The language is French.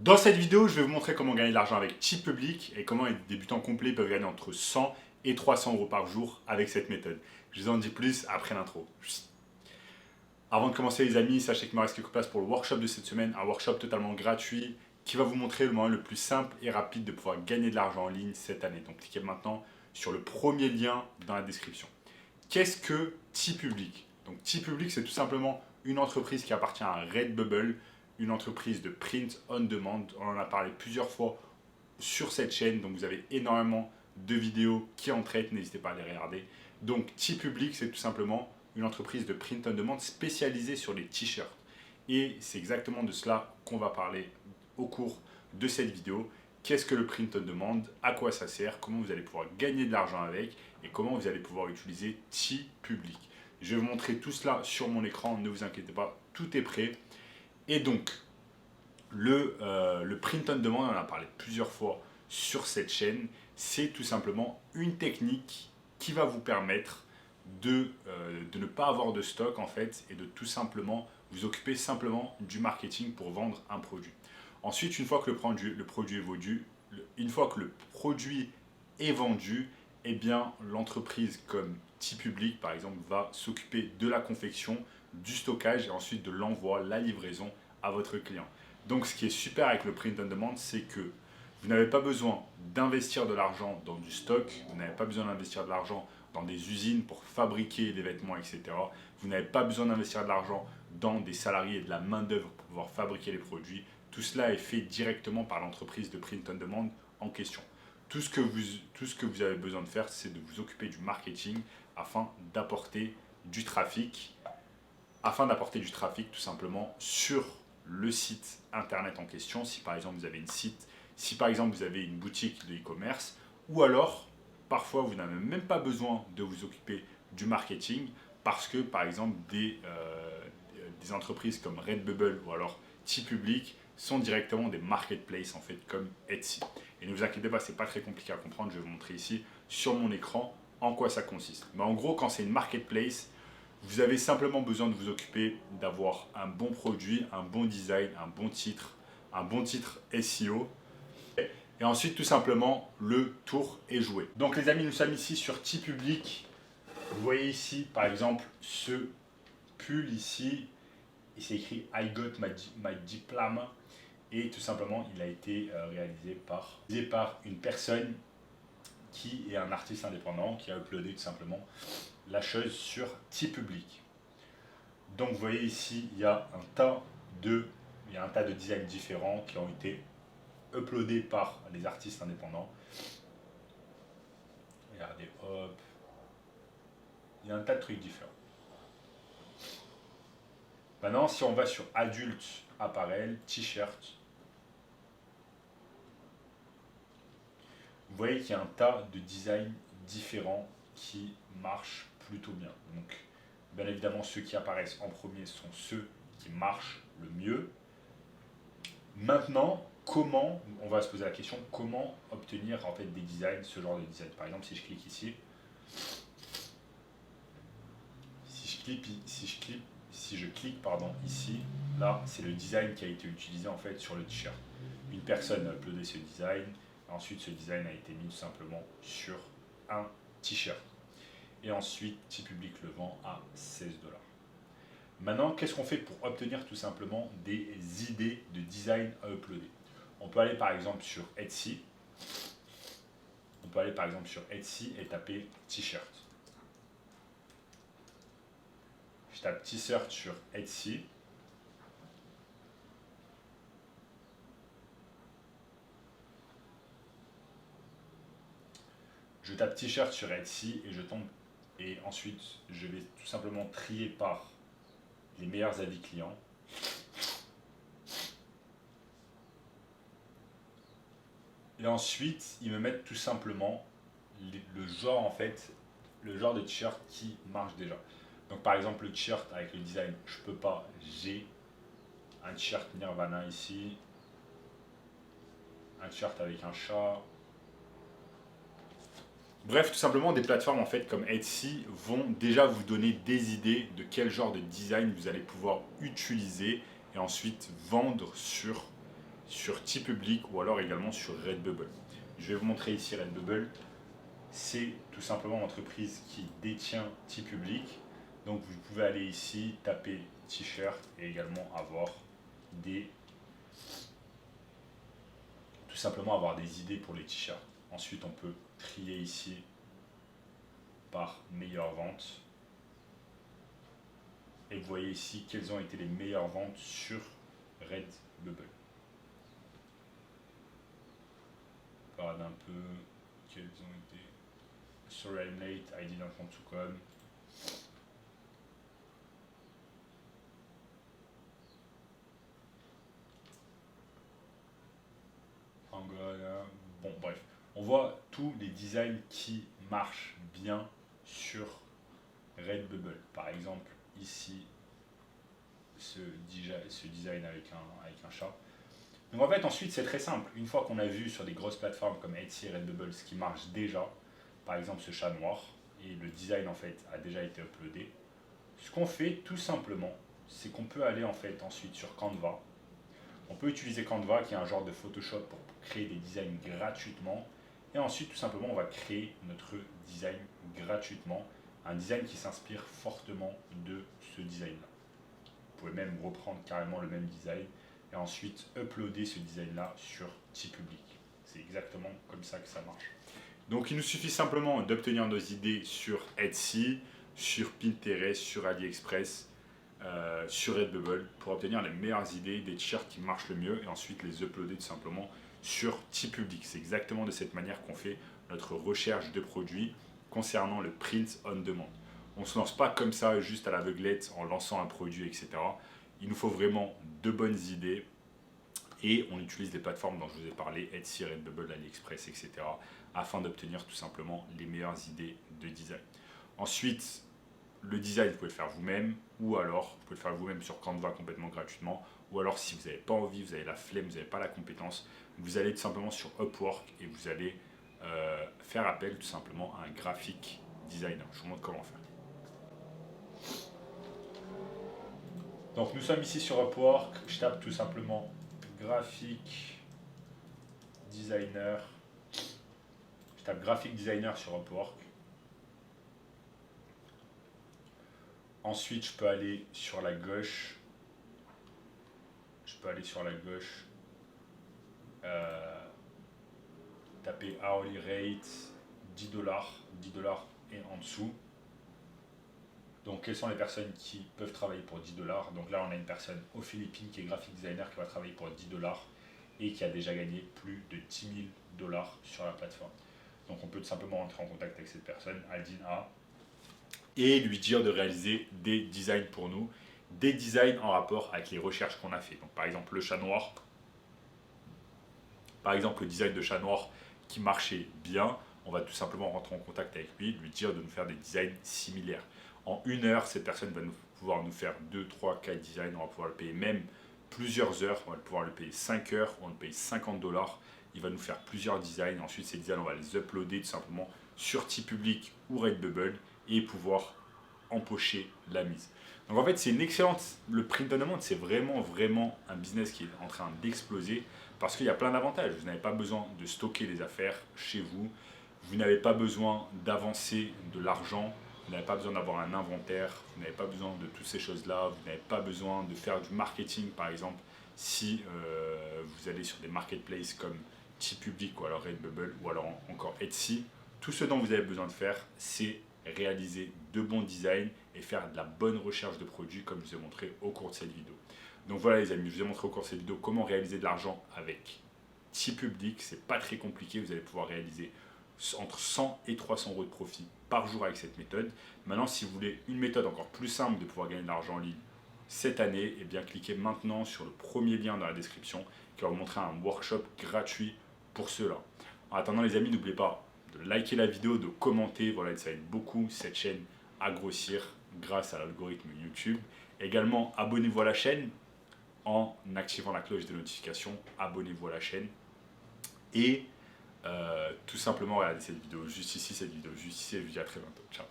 Dans cette vidéo, je vais vous montrer comment gagner de l'argent avec TeePublic et comment les débutants complets peuvent gagner entre 100 et 300 euros par jour avec cette méthode. Je vous en dis plus après l'intro. Avant de commencer les amis, sachez qu'il me reste quelques places pour le workshop de cette semaine, un workshop totalement gratuit qui va vous montrer le moyen le plus simple et rapide de pouvoir gagner de l'argent en ligne cette année. Donc cliquez maintenant sur le premier lien dans la description. Qu'est-ce que TeePublic? Donc TeePublic, c'est tout simplement une entreprise qui appartient à Redbubble, une entreprise de print on demand. On en a parlé plusieurs fois sur cette chaîne, donc vous avez énormément de vidéos qui en traitent, n'hésitez pas à les regarder. Donc TeePublic, c'est tout simplement une entreprise de print on demand spécialisée sur les t-shirts. Et c'est exactement de cela qu'on va parler au cours de cette vidéo. Qu'est-ce que le print on demand? À quoi ça sert? Comment vous allez pouvoir gagner de l'argent avec? Et comment vous allez pouvoir utiliser TeePublic? Je vais vous montrer tout cela sur mon écran, ne vous inquiétez pas, tout est prêt. Et donc, le print on demand, on en a parlé plusieurs fois sur cette chaîne, c'est tout simplement une technique qui va vous permettre de ne pas avoir de stock en fait et de tout simplement vous occuper simplement du marketing pour vendre un produit. Ensuite, une fois que le produit est vendu, eh bien l'entreprise comme TeePublic par exemple va s'occuper de la confection, du stockage et ensuite de l'envoi, la livraison à votre client. Donc ce qui est super avec le print on demand, c'est que vous n'avez pas besoin d'investir de l'argent dans du stock, vous n'avez pas besoin d'investir de l'argent dans des usines pour fabriquer des vêtements, etc. Vous n'avez pas besoin d'investir de l'argent dans des salariés et de la main-d'œuvre pour pouvoir fabriquer les produits. Tout cela est fait directement par l'entreprise de print on demand en question. Tout ce que vous avez besoin de faire, c'est de vous occuper du marketing afin d'apporter du trafic, tout simplement sur le site internet en question. Si par exemple vous avez une boutique de e-commerce, ou alors parfois vous n'avez même pas besoin de vous occuper du marketing parce que par exemple des entreprises comme Redbubble ou alors TeePublic sont directement des marketplaces en fait comme Etsy. Et ne vous inquiétez pas, c'est pas très compliqué à comprendre, je vais vous montrer ici sur mon écran en quoi ça consiste. Mais en gros, quand c'est une marketplace, vous avez simplement besoin de vous occuper d'avoir un bon produit, un bon design, un bon titre SEO. Et ensuite, tout simplement, le tour est joué. Donc les amis, nous sommes ici sur TeePublic. Vous voyez ici, par exemple, ce pull ici. Il s'est écrit I got my diploma. Et tout simplement, il a été réalisé par une personne qui est un artiste indépendant, qui a uploadé tout simplement la chose sur TeePublic. Donc vous voyez ici, il y a un tas de designs différents qui ont été uploadés par les artistes indépendants. Regardez, hop, il y a un tas de trucs différents. Maintenant, si on va sur adulte, apparel, t-shirt, vous voyez qu'il y a un tas de designs différents qui marchent plutôt bien. Donc, bien évidemment, ceux qui apparaissent en premier sont ceux qui marchent le mieux. Maintenant, on va se poser la question, comment obtenir en fait des designs, ce genre de design. Par exemple, si je clique ici, si je clique ici, là, c'est le design qui a été utilisé en fait sur le t-shirt. Une personne a uploadé ce design, ensuite ce design a été mis tout simplement sur un t-shirt. Et ensuite, TeePublic le vend à 16$. Maintenant, qu'est-ce qu'on fait pour obtenir tout simplement des idées de design à uploader? On peut aller par exemple sur Etsy. Et taper t-shirt. Je tape t-shirt sur Etsy. Je tape t-shirt sur Etsy et je tombe. Et ensuite, je vais tout simplement trier par les meilleurs avis clients. Et ensuite, ils me mettent tout simplement le genre de t-shirt qui marche déjà. Donc par exemple le t-shirt avec le design, je peux pas, j'ai un t-shirt Nirvana ici, un t-shirt avec un chat. Bref, tout simplement des plateformes en fait comme Etsy vont déjà vous donner des idées de quel genre de design vous allez pouvoir utiliser et ensuite vendre sur sur TeePublic ou alors également sur Redbubble. Je vais vous montrer ici Redbubble. C'est tout simplement l'entreprise qui détient TeePublic. Donc vous pouvez aller ici, taper t-shirt et également avoir tout simplement avoir des idées pour les t-shirts. Ensuite on peut trier ici par meilleure vente. Et vous voyez ici quelles ont été les meilleures ventes sur Redbubble. On va regarder un peu quelles ont été. Sorry I'm late, I didn't want to come. Angola. Bon, bref. On voit tous les designs qui marchent bien sur Redbubble. Par exemple, ici, ce design avec un chat. Donc en fait, ensuite, c'est très simple. Une fois qu'on a vu sur des grosses plateformes comme Etsy et Redbubble ce qui marche déjà, par exemple ce chat noir, et le design en fait a déjà été uploadé, ce qu'on fait tout simplement, c'est qu'on peut aller en fait ensuite sur Canva. On peut utiliser Canva qui est un genre de Photoshop pour créer des designs gratuitement. Et ensuite, tout simplement, on va créer notre design gratuitement. Un design qui s'inspire fortement de ce design-là. Vous pouvez même reprendre carrément le même design et ensuite uploader ce design-là sur TeePublic. C'est exactement comme ça que ça marche. Donc il nous suffit simplement d'obtenir nos idées sur Etsy, sur Pinterest, sur AliExpress, sur Redbubble pour obtenir les meilleures idées, des t-shirts qui marchent le mieux et ensuite les uploader tout simplement sur TeePublic. C'est exactement de cette manière qu'on fait notre recherche de produits concernant le print on demand. On ne se lance pas comme ça juste à l'aveuglette en lançant un produit, etc. Il nous faut vraiment de bonnes idées et on utilise les plateformes dont je vous ai parlé, Etsy, Redbubble, AliExpress, etc. afin d'obtenir tout simplement les meilleures idées de design. Ensuite, le design, vous pouvez le faire vous-même, ou alors vous pouvez le faire vous-même sur Canva complètement gratuitement, ou alors si vous n'avez pas envie, vous avez la flemme, vous n'avez pas la compétence, vous allez tout simplement sur Upwork et vous allez faire appel tout simplement à un graphic designer. Je vous montre comment faire. Donc nous sommes ici sur Upwork, je tape tout simplement graphic designer, je tape graphic designer sur Upwork. Ensuite, je peux aller sur la gauche. Taper hourly rate, $10 et en dessous. Donc, quelles sont les personnes qui peuvent travailler pour $10? Donc là, on a une personne aux Philippines qui est graphic designer qui va travailler pour $10 et qui a déjà gagné plus de $10,000 sur la plateforme. Donc, on peut tout simplement entrer en contact avec cette personne, Aldina, et lui dire de réaliser des designs pour nous, des designs en rapport avec les recherches qu'on a fait. Donc par exemple le chat noir, par exemple le design de chat noir qui marchait bien, on va tout simplement rentrer en contact avec lui, lui dire de nous faire des designs similaires. En 1 heure, cette personne va pouvoir nous faire 2, 3, 4 designs, on va pouvoir le payer même plusieurs heures, on va pouvoir le payer 5 heures, on va le payer $50, il va nous faire plusieurs designs, ensuite ces designs on va les uploader tout simplement sur TeePublic ou Redbubble et pouvoir empocher la mise. Donc en fait c'est une excellente, le print on demand c'est vraiment un business qui est en train d'exploser parce qu'il y a plein d'avantages. Vous n'avez pas besoin de stocker les affaires chez vous, vous n'avez pas besoin d'avancer de l'argent, vous n'avez pas besoin d'avoir un inventaire, vous n'avez pas besoin de toutes ces choses-là, vous n'avez pas besoin de faire du marketing par exemple si vous allez sur des marketplaces comme TeePublic ou alors Redbubble ou alors encore Etsy. Tout ce dont vous avez besoin de faire, c'est réaliser de bons designs et faire de la bonne recherche de produits comme je vous ai montré au cours de cette vidéo. Donc voilà les amis, je vous ai montré au cours de cette vidéo comment réaliser de l'argent avec TeePublic. C'est pas très compliqué, vous allez pouvoir réaliser entre 100 et 300 euros de profit par jour avec cette méthode. Maintenant, si vous voulez une méthode encore plus simple de pouvoir gagner de l'argent en ligne cette année, eh bien cliquez maintenant sur le premier lien dans la description qui va vous montrer un workshop gratuit pour cela. En attendant les amis, n'oubliez pas de liker la vidéo, de commenter, voilà, ça aide beaucoup cette chaîne à grossir grâce à l'algorithme YouTube. Également, abonnez-vous à la chaîne en activant la cloche de notification, abonnez-vous à la chaîne et tout simplement regardez cette vidéo juste ici, et je vous dis à très bientôt. Ciao.